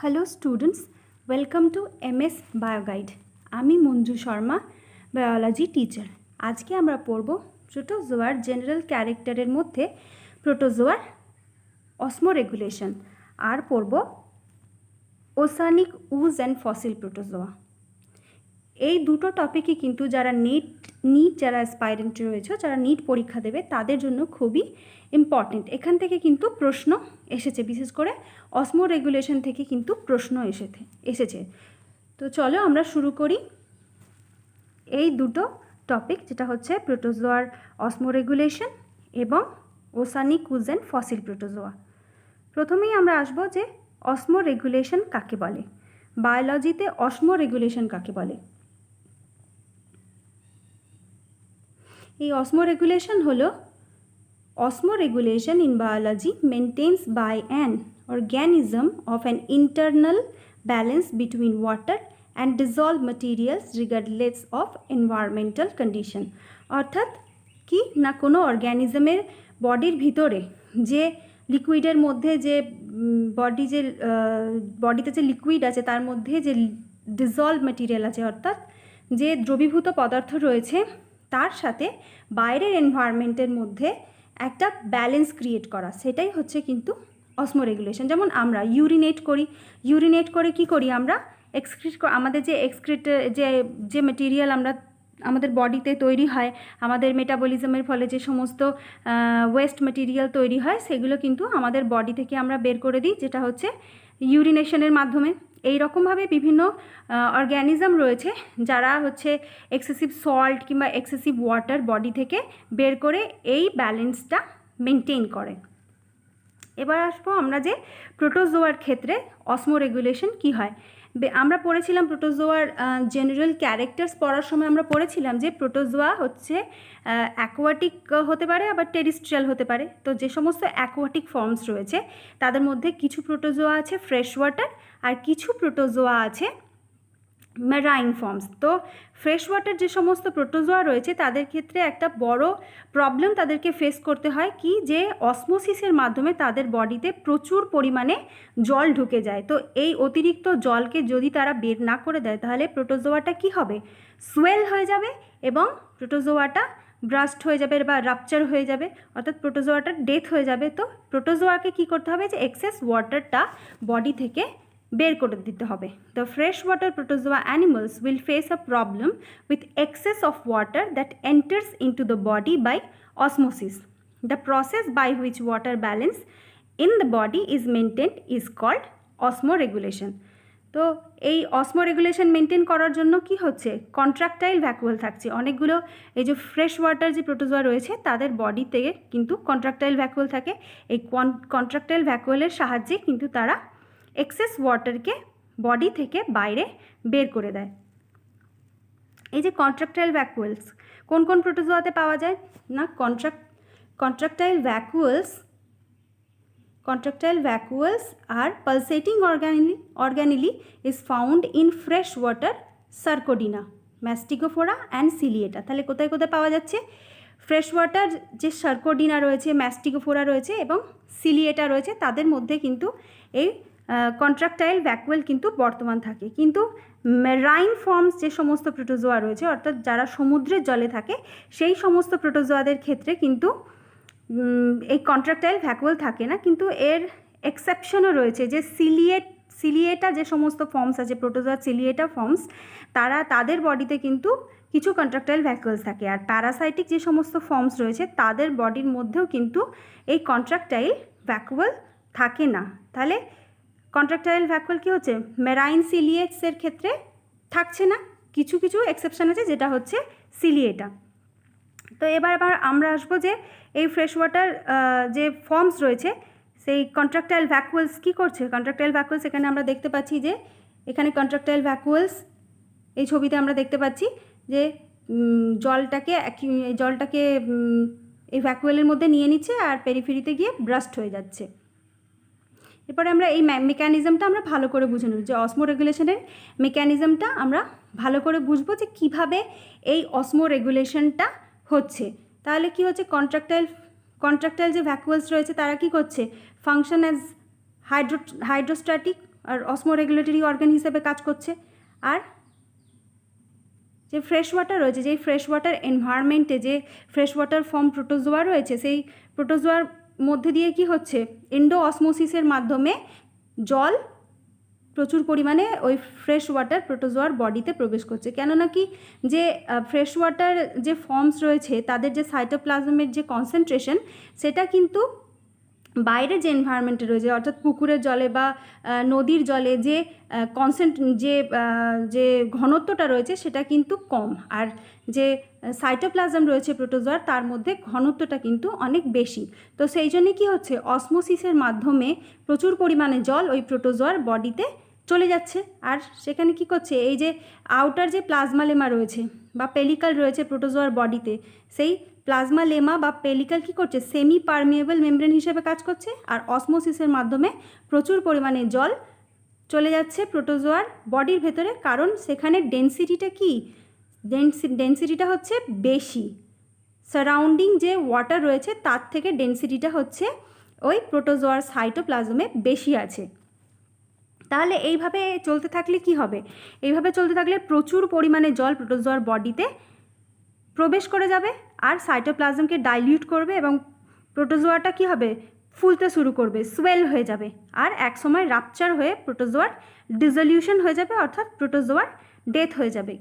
Hello students, welcome to MS বায়োগাইড। আমি Manju Sharma, biology teacher. আজকে আমরা পড়ব প্রোটোজোয়ার জেনারেল ক্যারেক্টারের মধ্যে প্রোটোজোয়ার অসমোরেগুলেশন আর পড়ব ওসানিক উজ অ্যান্ড ফসিল প্রোটোজোয়া। এই দুটো টপিকই কিন্তু যারা নিট যারা অ্যাসপাইরেন্ট রয়েছে, যারা নিট পরীক্ষা দেবে তাদের জন্য খুবই ইম্পর্টেন্ট। এখান থেকে কিন্তু প্রশ্ন এসেছে, বিশেষ করে অসমো রেগুলেশন থেকে কিন্তু প্রশ্ন এসেছে। তো চলো আমরা শুরু করি এই দুটো টপিক, যেটা হচ্ছে প্রোটোজোয়ার অসমো রেগুলেশন এবং ওসানিক উজ অ্যান্ড ফসিল প্রোটোজোয়া। প্রথমেই আমরা আসবো যে অসমো রেগুলেশন কাকে বলে, বায়োলজিতে অসমো রেগুলেশন কাকে বলে। এই osmoregulation হলো osmoregulation in biology maintains by an organism of an internal balance between water and dissolved materials regardless of environmental condition। অর্থাৎ কি না, কোনো অর্গ্যানিজমের বডির ভিতরে যে লিকুইডের মধ্যে যে বডিতে যে লিকুইড আছে তার মধ্যে যে ডিজলভ ম্যাটেরিয়াল আছে, অর্থাৎ যে দ্রবীভূত পদার্থ রয়েছে তার সাথে বাইরের এনভায়রনমেন্টের মধ্যে একটা ব্যালেন্স ক্রিয়েট করা, সেটাই হচ্ছে কিন্তু অসমোরেগুলেশন। যেমন আমরা ইউরিনেট করে কি করি, আমরা আমাদের যে যে মেটেরিয়াল আমাদের বডিতে তৈরি হয়, আমাদের মেটাবলিজমের ফলে যে সমস্ত ওয়েস্ট মেটেরিয়াল তৈরি হয়, সেগুলো কিন্তু আমাদের বডি থেকে আমরা বের করে দিই, যেটা হচ্ছে ইউরিনেশনের মাধ্যমে। এই রকমভাবে বিভিন্ন অর্গ্যানিজম রয়েছে যারা হচ্ছে এক্সেসিভ সল্ট কিংবা এক্সেসিভ ওয়াটার বডি থেকে বের করে এই ব্যালেন্সটা মেনটেন করে। এবার আসবো আমরা যে প্রোটোজোয়ার ক্ষেত্রে অসমোরেগুলেশন কি হয়। আমরা পড়েছিলাম প্রোটোজোয়ার জেনারেল ক্যারেক্টার্স পড়ার সময় আমরা পড়েছিলাম যে প্রোটোজোয়া হচ্ছে অ্যাকোয়াটিক হতে পারে, আবার টেরিস্ট্রিয়াল হতে পারে। তো যে সমস্ত অ্যাকোয়াটিক ফর্মস রয়েছে তাদের মধ্যে কিছু প্রোটোজোয়া আছে ফ্রেশ ওয়াটার আর কিছু প্রোটোজোয়া আছে ম্যারাইন ফর্মস। তো ফ্রেশ ওয়াটার যে সমস্ত প্রোটোজোয়া রয়েছে তাদের ক্ষেত্রে একটা বড় প্রবলেম তাদেরকে ফেস করতে হয়, কি যে অসমোসিসের মাধ্যমে তাদের বডিতে প্রচুর পরিমাণে জল ঢুকে যায়। তো এই অতিরিক্ত জলকে যদি তারা বের না করে দেয় তাহলে প্রোটোজোয়াটা কি হবে, সোয়েল হয়ে যাবে এবং প্রোটোজোয়াটা ব্রাস্ট হয়ে যাবে বা রাপচার হয়ে যাবে, অর্থাৎ প্রোটোজোয়াটার ডেথ হয়ে যাবে। তো প্রোটোজোয়াকে কি করতে হবে, যে এক্সেস ওয়াটারটা বডি থেকে বের করে দিতে হবে। The freshwater protozoa animals will face a problem with excess of water that enters into the body by osmosis. The process by which water balance in the body is maintained is called osmoregulation. তো এই osmoregulation maintain করার জন্য কি হচ্ছে, কন্ট্রাকটাইল vacuole থাকছে অনেকগুলো। এই যে ফ্রেশ ওয়াটার যে প্রোটোজোয়া রয়েছে তাদের বডি থেকে কিন্তু কন্ট্রাকটাইল ভ্যাকুয়াল থাকে। এই কন্ট্রাকটাইল ভ্যাকুয়ালের সাহায্যে কিন্তু তারা এক্সেস ওয়াটারকে বডি থেকে বাইরে বের করে দেয়। এই যে কন্ট্রাকটাইল ভ্যাকুয়ালস কোন কোন প্রোটোজোয়াতে পাওয়া যায় না, কন্ট্রাকটাইল ভ্যাকুয়ালস আর pulsating organelle is found in fresh water Sarcodina, Mastigophora and Ciliata. তাহলে কোথায় কোথায় পাওয়া যাচ্ছে, ফ্রেশ ওয়াটার যে সার্কোডিনা রয়েছে, ম্যাস্টিগোফোরা রয়েছে এবং সিলিয়েটা রয়েছে, তাদের মধ্যে কিন্তু এই কন্ট্রাকটাইল ভ্যাকুয়াল কিন্তু বর্তমান থাকে। কিন্তু মেরাইন ফর্মস যে সমস্ত প্রোটোজোয়া রয়েছে, অর্থাৎ যারা সমুদ্রের জলে থাকে, সেই সমস্ত প্রোটোজোয়াদের ক্ষেত্রে কিন্তু এই কন্ট্রাকটাইল ভ্যাকুয়াল থাকে না। কিন্তু এর এক্সেপশনও রয়েছে, যে সিলিয়েটা যে সমস্ত ফর্মস আছে, প্রোটোজোয়া সিলিয়েটা ফর্মস, তাদের বডিতে কিন্তু কিছু কন্ট্রাকটাইল ভ্যাকুয়ালস থাকে। আর প্যারাসাইটিক যে সমস্ত ফর্মস রয়েছে তাদের বডির মধ্যেও কিন্তু এই কন্ট্রাকটাইল ভ্যাকুয়াল থাকে না। তাহলে কন্ট্রাকটাইল ভ্যাকুয়াল কী হচ্ছে, মেরাইন সিলিয়েটসের ক্ষেত্রে থাকছে না, কিছু কিছু এক্সেপশন আছে, যেটা হচ্ছে সিলিয়েটা। তো এবার আমরা আসবো যে এই ফ্রেশ ওয়াটার যে ফর্মস রয়েছে সেই কন্ট্রাকটাইল ভ্যাকুয়ালস কী করছে। কন্ট্রাকটাইল ভ্যাকুয়ালস এখানে আমরা দেখতে পাচ্ছি যে এখানে কন্ট্রাকটাইল ভ্যাকুয়ালস এই ছবিতে আমরা দেখতে পাচ্ছি যে জলটাকে এই ভ্যাকুয়ালের মধ্যে নিয়ে নিচ্ছে আর পেরিফেরিতে গিয়ে ব্রাস্ট হয়ে যাচ্ছে। এরপরে আমরা এই মেকানিজমটা আমরা ভালো করে বুঝে নেব, যে অসমোরেগুলেশনের মেকানিজমটা আমরা ভালো করে বুঝবো যে কিভাবে এই অসমোরেগুলেশনটা হচ্ছে। তাহলে কি হচ্ছে, কন্ট্রাকটাইল যে ভ্যাকুয়ালস রয়েছে তারা কি করছে, ফাংশন অ্যাজ হাইড্রোস্ট্যাটিক, আর অসমোরেগুলেটরি অর্গান হিসেবে কাজ করছে। আর যে ফ্রেশ ওয়াটার রয়েছে, যেই ফ্রেশ ওয়াটার এনভায়রনমেন্টে যে ফ্রেশ ওয়াটার ফর্ম প্রোটোজোয়া রয়েছে, সেই প্রোটোজোয়ার মধ্যে দিয়ে কি হচ্ছে, এন্ডো অসমোসিসের মাধ্যমে জল প্রচুর পরিমাণে ওই ফ্রেশ ওয়াটার প্রোটোজোয়ার বডিতে প্রবেশ করছে। কেননা কি, যে ফ্রেশ ওয়াটার যে ফর্মস রয়েছে তাদের যে সাইটোপ্লাজমের যে কনসেন্ট্রেশন, সেটা কিন্তু বাইরে যে এনভায়রনমেন্টে রয়েছে, অর্থাৎ পুকুরের জলে বা নদীর জলে যে যে ঘনত্বটা রয়েছে সেটা কিন্তু কম, আর যে সাইটোপ্লাজম রয়েছে প্রোটোজোয়ার তার মধ্যে ঘনত্বটা কিন্তু অনেক বেশি। তো সেই জন্যে কী হচ্ছে, অসমোসিসের মাধ্যমে প্রচুর পরিমাণে জল ওই প্রোটোজোয়ার বডিতে চলে যাচ্ছে। আর সেখানে কি করছে, এই যে আউটার যে প্লাজমা লেমা রয়েছে বা পেলিকাল রয়েছে প্রোটোজোয়ার বডিতে, সেই প্লাজমা লেমা বা পেলিকাল কী করছে, সেমি পারমিয়েবল মেমব্রেন হিসেবে কাজ করছে, আর অসমোসিসের মাধ্যমে প্রচুর পরিমাণে জল চলে যাচ্ছে প্রোটোজোয়ার বডির ভেতরে। কারণ সেখানে ডেন্সিটিটা কি, ডেন্সিটিটা হচ্ছে বেশি, সারাউন্ডিং যে ওয়াটার রয়েছে তার থেকে ডেন্সিটিটা হচ্ছে ওই প্রোটোজোয়ার সাইটোপ্লাজমে বেশি আছে। তাহলে এইভাবে চলতে থাকলে কি হবে, এইভাবে চলতে থাকলে প্রচুর পরিমাণে জল প্রোটোজোয়ার বডিতে প্রবেশ করে যাবে আর সাইটোপ্লাজমকে ডাইলিউট করবে, এবং প্রোটোজোয়াটা কি হবে, ফুলতে শুরু করবে, সোয়েল হয়ে যাবে, আর এক সময় রাপচার হয়ে প্রোটোজোয়ার ডিসলিউশন হয়ে যাবে, অর্থাৎ প্রোটোজোয়ার ডেথ হয়ে যাবে।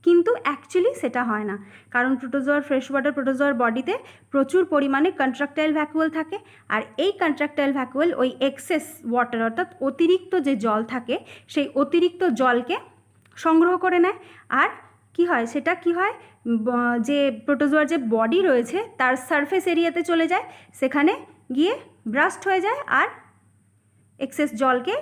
কিন্তু অ্যাকচুয়ালি সেটা হয় না, কারণ প্রোটোজোয়ার ফ্রেশ ওয়াটার প্রোটোজোয়ার বডিতে প্রচুর পরিমাণে কন্ট্রাকটাইল ভ্যাকুয়াল থাকে, আর এই কন্ট্রাকটাইল ভ্যাকুয়াল ওই এক্সেস ওয়াটার অর্থাৎ অতিরিক্ত যে জল থাকে সেই অতিরিক্ত জলকে সংগ্রহ করে নেয়। আর কি হয়, সেটা কি হয়, যে প্রোটোজোয়ার যে বডি রয়েছে তার সারফেস এরিয়াতে চলে যায়, সেখানে গিয়ে ব্রাস্ট হয়ে যায় আর এক্সেস জলকে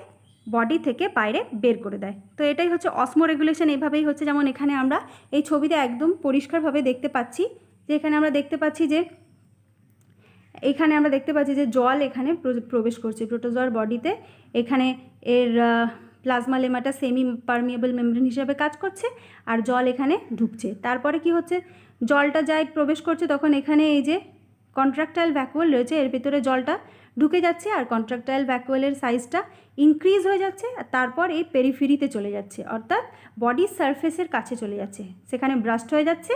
বডি থেকে বাইরে বের করে দেয়। তো এটাই হচ্ছে অসমো রেগুলেশন। এইভাবেই হচ্ছে, যেমন এখানে আমরা এই ছবিতে একদম পরিষ্কারভাবে দেখতে পাচ্ছি যে এখানে আমরা দেখতে পাচ্ছি যে জল এখানে প্রবেশ করছে প্রোটোজোয়ার বডিতে। এখানে এর প্লাজমা লেমাটা সেমি পারমিয়েবল মেমব্রেন হিসেবে কাজ করছে আর জল এখানে ঢুকছে। তারপরে কি হচ্ছে, জলটা যাই প্রবেশ করছে তখন এখানে এই যে কন্ট্রাকটাইল ভ্যাকুয়াল রয়েছে এর ভিতরে জলটা ঢুকে যাচ্ছে, আর কন্ট্রাকটাইল ভ্যাকুয়ালের সাইজটা ইনক্রিজ হয়ে যাচ্ছে, আর তারপর এই পেরিফেরিতে চলে যাচ্ছে, অর্থাৎ বডির সারফেসের কাছে চলে যাচ্ছে, সেখানে ব্রাস্ট হয়ে যাচ্ছে,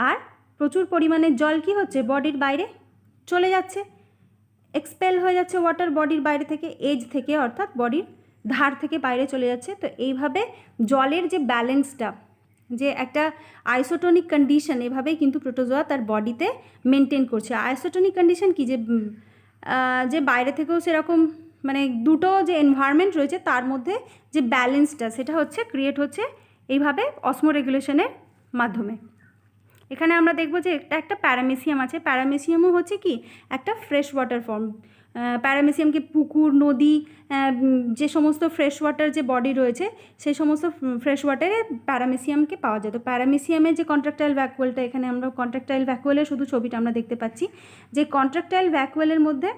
আর প্রচুর পরিমাণে জল কি হচ্ছে, বডির বাইরে চলে যাচ্ছে, এক্সপেল হয়ে যাচ্ছে ওয়াটার বডির বাইরে থেকে, এজ থেকে, অর্থাৎ বডির ধার থেকে বাইরে চলে যাচ্ছে। তো এইভাবে জলের যে ব্যালেন্সটা, যে একটা আইসোটোনিক কন্ডিশন, এভাবেই কিন্তু প্রোটোজোয়া তার বডিতে মেনটেন করছে। আইসোটোনিক কন্ডিশন কি, যে বাইরে থেকেও সেরকম মানে দুটো যে এনভায়রনমেন্ট রয়েছে তার মধ্যে যে ব্যালেন্সটা সেটা হচ্ছে ক্রিয়েট হচ্ছে এইভাবে অসমো রেগুলেশনের মাধ্যমে। এখানে আমরা দেখব যে একটা প্যারামেসিয়াম আছে। প্যারামেসিয়ামও হচ্ছে কি একটা ফ্রেশ ওয়াটার ফর্ম। প্যারামেসিয়ামকে পুকুর, নদী, যে সমস্ত ফ্রেশ ওয়াটার যে বডি রয়েছে সেই সমস্ত ফ্রেশ ওয়াটারে প্যারামেসিয়ামকে পাওয়া যায়। তো প্যারামেসিয়ামের যে কন্ট্রাকটাইল ভ্যাকুয়ালটা, এখানে আমরা কন্ট্রাকটাইল ভ্যাকুয়ালের শুধু ছবিটা আমরা দেখতে পাচ্ছি, যে কন্ট্রাকটাইল ভ্যাকুয়ালের মধ্যে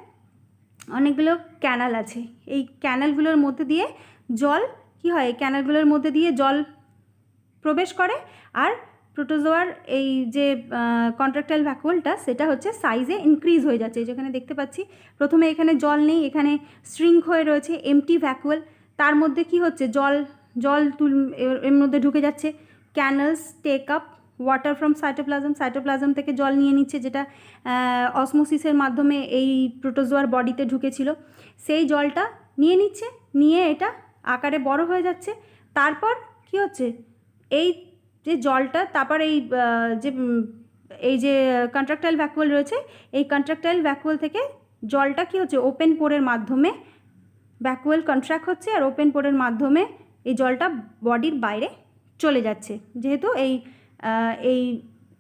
অনেকগুলো ক্যানাল আছে। এই ক্যানালগুলোর মধ্যে দিয়ে জল কি হয়, এই ক্যানালগুলোর মধ্যে দিয়ে জল প্রবেশ করে, আর প্রোটোজোয়ার এই যে কন্ট্রাকটাইল ভ্যাকুয়ালটা সেটা হচ্ছে সাইজে ইনক্রিজ হয়ে যাচ্ছে। যেখানে দেখতে পাচ্ছি প্রথমে এখানে জল নেই, এখানে স্ট্রিং হয়ে রয়েছে এমটি ভ্যাকুয়াল, তার মধ্যে কি হচ্ছে, এর মধ্যে ঢুকে যাচ্ছে, canals take up water from cytoplasm থেকে জল নিয়ে নিচ্ছে, যেটা অসমোসিসের মাধ্যমে এই প্রোটোজোয়ার বডিতে ঢুকেছিল, সেই জলটা নিয়ে নিচ্ছে, নিয়ে এটা আকারে বড় হয়ে যাচ্ছে। তারপর কি হচ্ছে, এই যে জলটা তারপর এই যে কন্ট্রাকটাইল ভ্যাকুয়াল রয়েছে, এই কন্ট্রাকটাইল ভ্যাকুয়াল থেকে জলটা কি হচ্ছে, ওপেন পোরের মাধ্যমে ভ্যাকুয়াল কন্ট্রাক্ট হচ্ছে, আর ওপেন পোরের মাধ্যমে এই জলটা বডির বাইরে চলে যাচ্ছে। যেহেতু এই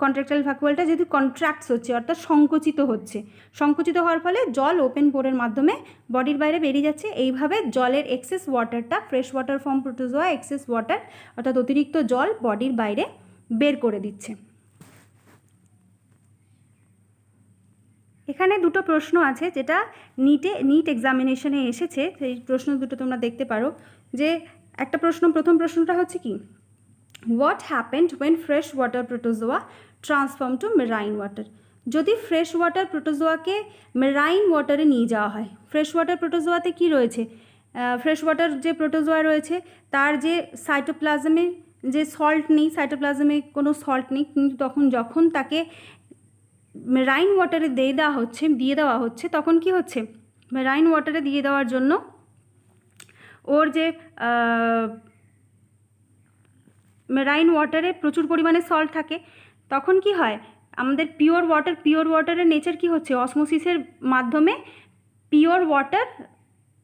কন্ট্রাকটাইল ভ্যাকুয়ালটা যেহেতু কন্ট্রাক্টস হচ্ছে, অর্থাৎ সংকুচিত হওয়ার ফলে জল ওপেন পোরের মাধ্যমে বডির বাইরে বেরিয়ে যাচ্ছে। এইভাবে জলের এক্সেস ওয়াটারটা, fresh water form protozoa excess water অর্থাৎ অতিরিক্ত জল বডির বাইরে বের করে দিচ্ছে। এখানে দুটো প্রশ্ন আছে যেটা নিট এক্সামিনেশনে এসেছে, সেই প্রশ্ন দুটো তোমরা দেখতে পারো। যে একটা প্রথম প্রশ্নটা হচ্ছে কি, what happened when fresh water protozoa transform to marine water. যদি ফ্রেশ ওয়াটার প্রোটোজোয়াকে মেরাইন ওয়াটারে নিয়ে যাওয়া হয়, ফ্রেশ ওয়াটার প্রোটোজোয়াতে কি রয়েছে, ফ্রেশ ওয়াটার যে প্রোটোজোয়া রয়েছে তার যে সাইটোপ্লাজমে যে সল্ট নেই, সাইটোপ্লাজমে কোনো সল্ট নেই, কিন্তু যখন তাকে মেরাইন ওয়াটারে দিয়ে দেওয়া হচ্ছে তখন কি হচ্ছে, মেরাইন ওয়াটারে দিয়ে দেওয়ার জন্য ওর যে মেরাইন ওয়াটারে প্রচুর পরিমাণে সল্ট থাকে, তখন কি হয় আমাদের পিওর ওয়াটারের নেচার কি হচ্ছে, অসমোসিসের মাধ্যমে পিওর ওয়াটার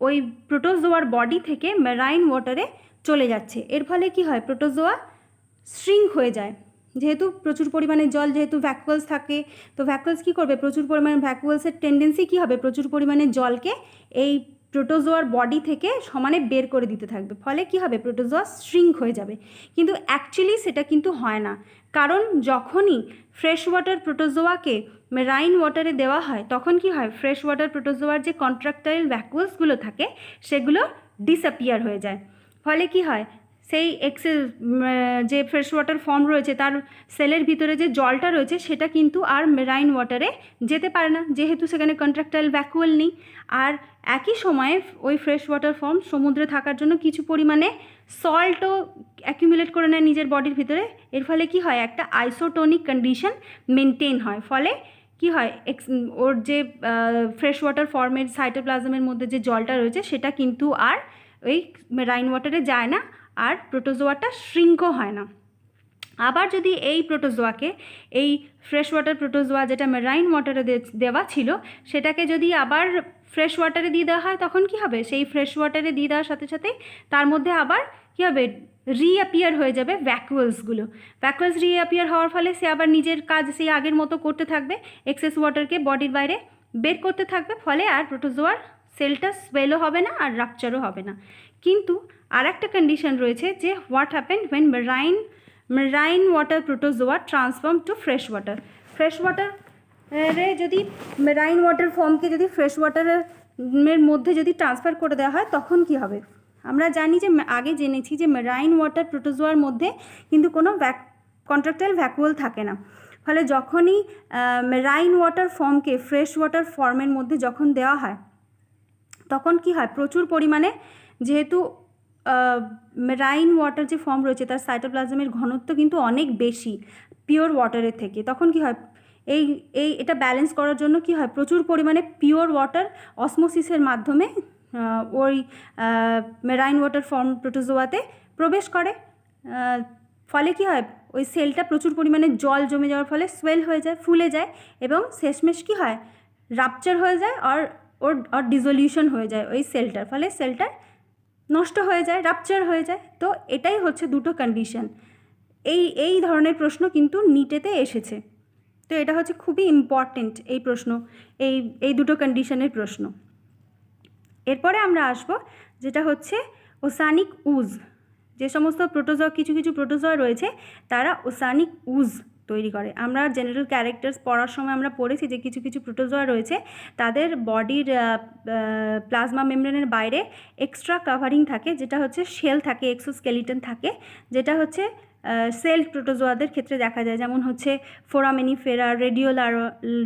ওই প্রোটোজোয়ার বডি থেকে মেরাইন ওয়াটারে চলে যাচ্ছে। এর ফলে কি হয়, প্রোটোজোয়া শ্রিঙ্ক হয়ে যায়। যেহেতু প্রচুর পরিমাণে জল, যেহেতু ভ্যাকুয়ালস থাকে, তো ভ্যাকুয়ালস কী করবে, প্রচুর পরিমাণে ভ্যাকুয়ালসের টেন্ডেন্সি কী হবে, প্রচুর পরিমাণে জলকে এই প্রোটোজোয়ার বডি থেকে সমানে বের করে দিতে থাকবে, ফলে কি হবে, প্রোটোজোয়া শ্রিঙ্ক হয়ে যাবে। কিন্তু অ্যাকচুয়ালি সেটা কিন্তু হয় না, কারণ যখনই ফ্রেশ ওয়াটার প্রোটোজোয়াকে মেরাইন ওয়াটারে দেওয়া হয় তখন কি হয়, ফ্রেশ ওয়াটার প্রোটোজোয়ার যে কন্ট্রাক্টাইল ভ্যাকুয়ালসগুলো থাকে সেগুলো ডিসঅ্যাপিয়ার হয়ে যায়। ফলে কি হয়, সেই যে ফ্রেশ ওয়াটার ফর্ম রয়েছে তার সেলের ভিতরে যে জলটা রয়েছে সেটা কিন্তু আর মেরাইন ওয়াটারে যেতে পারে না, যেহেতু সেখানে কন্ট্রাক্টাইল ভ্যাকুয়াল নেই। আর একই সময়ে ওই ফ্রেশ ওয়াটার ফর্ম সমুদ্রে থাকার জন্য কিছু পরিমাণে সল্টও অ্যাকিউমুলেট করে নেয় নিজের বডির ভিতরে। এর ফলে কি হয়, একটা আইসোটোনিক কন্ডিশন মেনটেন হয়। ফলে কি হয়, ওর যে ফ্রেশ ওয়াটার ফর্মের সাইটোপ্লাজমের মধ্যে যে জলটা রয়েছে সেটা কিন্তু আর ওই মেরাইন ওয়াটারে যায় না, আর প্রোটোজোয়াটা শ্রিঙ্কও হয় না। আবার যদি এই প্রোটোজোয়াকে, এই ফ্রেশ ওয়াটার প্রোটোজোয়া যেটা মেরাইন ওয়াটারে দেওয়া ছিল সেটাকে যদি আবার ফ্রেশ ওয়াটারে দিয়ে দেওয়া হয় তখন কি হবে, সেই ফ্রেশ ওয়াটারে দিয়ে দেওয়ার সাথে সাথে তার মধ্যে আবার কী হবে, রিঅ্যাপিয়ার হয়ে যাবে ভ্যাকুয়ালস রিঅ্যাপিয়ার হওয়ার ফলে সে আবার নিজের কাজ সেই আগের মতো করতে থাকবে, এক্সেস ওয়াটারকে বডির বাইরে বের করতে থাকবে। ফলে আর প্রোটোজোয়ার সেলটা সোয়েলও হবে না আর রাপচারও হবে না। কিন্তু আর একটা কন্ডিশন রয়েছে যে what happen when marine water protozoa transform to fresh ওয়াটারে যদি মেরাইন ওয়াটার ফর্মকে যদি ফ্রেশ ওয়াটারের মধ্যে যদি ট্রান্সফার করে দেওয়া হয় তখন কি হবে, আমরা জানি যে আগে জেনেছি যে মেরাইন ওয়াটার প্রোটোজোয়ার মধ্যে কিন্তু কোনো কন্ট্রাক্টাইল ভ্যাকুয়াল থাকে না। ফলে যখনই মেরাইন ওয়াটার ফর্মকে ফ্রেশ ওয়াটার ফর্মের মধ্যে যখন দেওয়া হয় তখন কি হয়, প্রচুর পরিমাণে, যেহেতু মেরাইন ওয়াটার যে ফর্ম রয়েছে তার সাইটোপ্লাজমের ঘনত্ব কিন্তু অনেক বেশি পিওর ওয়াটারের থেকে, তখন কি হয়, এটা ব্যালেন্স করার জন্য কি হয়, প্রচুর পরিমাণে পিওর ওয়াটার অসমোসিসের মাধ্যমে ওই মেরাইন ওয়াটার ফর্ম প্রোটোজোয়াতে প্রবেশ করে। ফলে কি হয়, ওই সেলটা প্রচুর পরিমাণে জল জমে যাওয়ার ফলে সোয়েল হয়ে যায়, ফুলে যায়, এবং শেষমেশ কি হয়, রাপচার হয়ে যায় আর ডিজলিউশন হয়ে যায় ওই সেলটার, ফলে সেলটার নষ্ট হয়ে যায়, রাপচার হয়ে যায়। তো এটাই হচ্ছে দুটো কন্ডিশন। এই ধরনের প্রশ্ন কিন্তু নিটেতে এসেছে, তো এটা হচ্ছে খুবই ইম্পর্টেন্ট এই প্রশ্ন, এই দুটো কন্ডিশনের প্রশ্ন। এরপরে আমরা আসব যেটা হচ্ছে ওসানিক উজ। যে সমস্ত প্রোটোজোয়া, কিছু প্রোটোজোয়া রয়েছে তারা ওসানিক উজ তৈরি করে। আমরা জেনারেল ক্যারেক্টার্স পড়ার সময় আমরা পড়েছি যে কিছু প্রোটোজোয়া রয়েছে তাদের বডির প্লাজমা মেমব্রেনের বাইরে এক্সট্রা কাভারিং থাকে, যেটা হচ্ছে শেল থাকে, এক্সোস্কেলিটন থাকে, যেটা হচ্ছে সেল প্রোটোজোয়াদের ক্ষেত্রে দেখা যায়, যেমন হচ্ছে ফোরামেনিফেরা,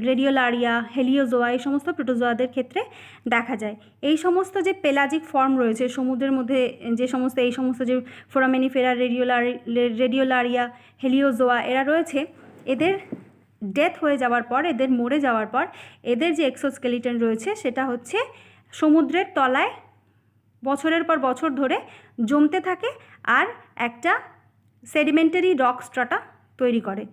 রেডিওলারিয়া, হেলিওজোয়া, এই সমস্ত প্রোটোজোয়াদের ক্ষেত্রে দেখা যায়। এই সমস্ত যে পেলাজিক ফর্ম রয়েছে সমুদ্রের মধ্যে, এই সমস্ত যে ফোরামেনিফেরা, রেডিওলারিয়া, হেলিওজোয়া এরা রয়েছে, এদের ডেথ হয়ে যাওয়ার পর, এদের মরে যাওয়ার পর এদের যে এক্সোস্কেলিটন রয়েছে সেটা হচ্ছে সমুদ্রের তলায় বছরের পর বছর ধরে জমতে থাকে আর একটা সেডিমেন্টারি রক স্ট্রাটা তৈরি করে।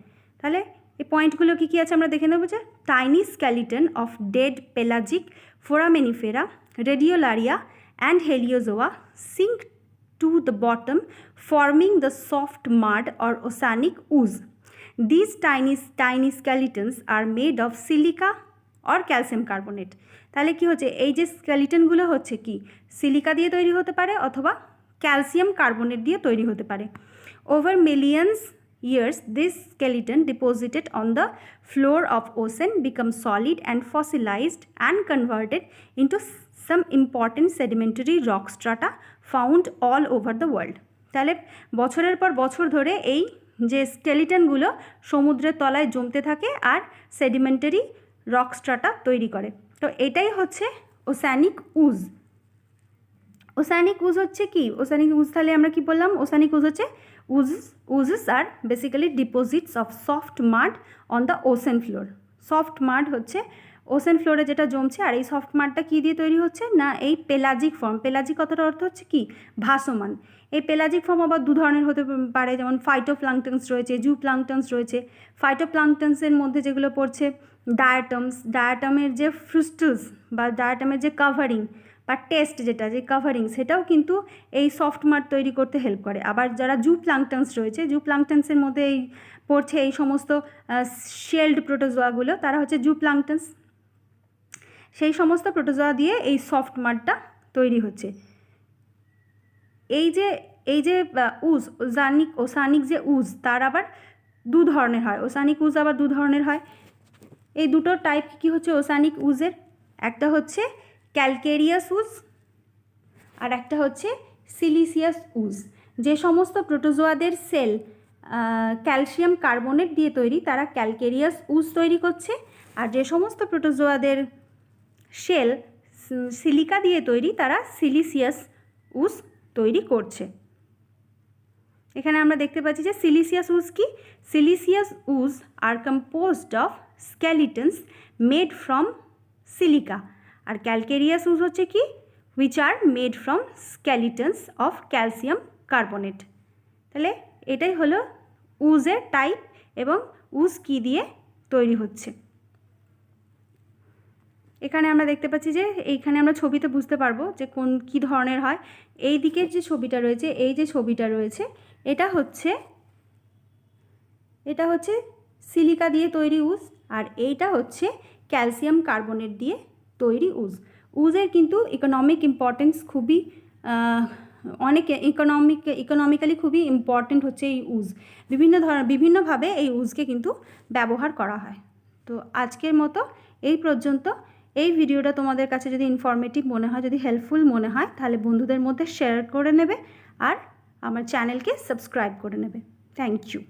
তাহলে এই পয়েন্টগুলো কী আছে আমরা দেখে নেব। যে tiny skeleton of dead pelagic foraminifera, radiolaria and heliozoa sink to the bottom forming the soft mud or oceanic ooze. These tiny skeletons are made of silica or calcium carbonate. তাহলে কি হচ্ছে, এই যে স্কেলিটনগুলো হচ্ছে কি সিলিকা দিয়ে তৈরি হতে পারে অথবা ক্যালসিয়াম কার্বনেট দিয়ে তৈরি হতে পারে। Over millions years this skeleton deposited on the floor of ocean become solid and fossilized and converted into some important sedimentary rock strata found all over the world. তাহলে বছরের পর বছর ধরে এই যে স্কেলিটনগুলো সমুদ্রের তলায় জমতে থাকে আর সেডিমেন্টারি রক স্ট্রাটা তৈরি করে। তো এটাই হচ্ছে ওসানিক উজ। ওসানিক উজ হচ্ছে কি, ওসানিক উজ তাহলে আমরা কি বললাম, ওসানিক উজ হচ্ছে উজেস আর basically deposits of soft mud on the ocean floor. Soft mud হচ্ছে ওশেন ফ্লোরে যেটা জমছে, আর এই সফট মাডটা কী দিয়ে তৈরি হচ্ছে না, এই পেলাজিক ফর্ম, পেলাজিক কথাটার অর্থ হচ্ছে কি ভাসমান। এই পেলাজিক ফর্ম আবার দু ধরনের হতে পারে, যেমন ফাইটোপ্লাঙ্কটনস রয়েছে, জুপ্লাঙ্কটনস রয়েছে। ফাইটোপ্লাঙ্কটনসের মধ্যে যেগুলো পড়ছে ডায়াটমস, ডায়াটমের যে ফ্রুস্টলস বা ডায়াটমের যে কাভারিং বা টেস্ট যেটা, যে কাভারিং, সেটাও কিন্তু এই সফট মাড তৈরি করতে হেল্প করে। আবার যারা জুপ্লাঙ্কটনস রয়েছে, জুপ্লাঙ্কটনসের মধ্যে এই পড়ছে এই সমস্ত শেল্ড প্রোটোজোয়াগুলো, তারা হচ্ছে জুপ্লাঙ্কটনস। সেই সমস্ত প্রোটোজোয়া দিয়ে এই সফট মাডটা তৈরি হচ্ছে। এই যে ওসানিক যে উজ, তার আবার দু ধরনের হয়, ওসানিক উজ আবার দু ধরনের হয়। এই দুটো টাইপ কি হচ্ছে ওসানিক উজের, একটা হচ্ছে ক্যালকেরিয়াস উজ আর একটা হচ্ছে সিলিসিয়াস উজ। যে সমস্ত প্রোটোজোয়াদের সেল ক্যালসিয়াম কার্বনেট দিয়ে তৈরি, তারা ক্যালকেরিয়াস উজ তৈরি করছে, আর যে সমস্ত প্রোটোজোয়াদের শেল সিলিকা দিয়ে তৈরি, তারা সিলিসিয়াস উজ তৈরি করছে। এখানে আমরা দেখতে পাচ্ছি যে সিলিসিয়াস উজ কি, siliceous ooze are composed of skeletons made from silica, আর ক্যালকেরিয়াস উজ হচ্ছে কি which are made from skeletons of calcium carbonate. তাহলে এটাই হলো উজের টাইপ এবং উজ কি দিয়ে তৈরি হচ্ছে। এখানে আমরা দেখতে পাচ্ছি যে এইখানে আমরা ছবিতে বুঝতে পারবো যে কোন কী ধরনের হয়। এই দিকের যে ছবিটা রয়েছে, এই যে ছবিটা রয়েছে, এটা হচ্ছে সিলিকা দিয়ে তৈরি উজ, আর এইটা হচ্ছে ক্যালসিয়াম কার্বনেট দিয়ে তৈরি উজ। উজের কিন্তু ইকোনমিক ইম্পর্টেন্স খুবই অনেক ইকোনমিক্যালি খুবই ইম্পর্টেন্ট হচ্ছে এই উজ। বিভিন্নভাবে এই উজকে কিন্তু ব্যবহার করা হয়। তো আজকের মতো এই পর্যন্ত। এই ভিডিওটা তোমাদের কাছে যদি ইনফরমেটিভ মনে হয়, যদি হেল্পফুল মনে হয়, তাহলে বন্ধুদের মধ্যে শেয়ার করে নেবে আর আমার চ্যানেলকে সাবস্ক্রাইব করে নেবে। Thank you.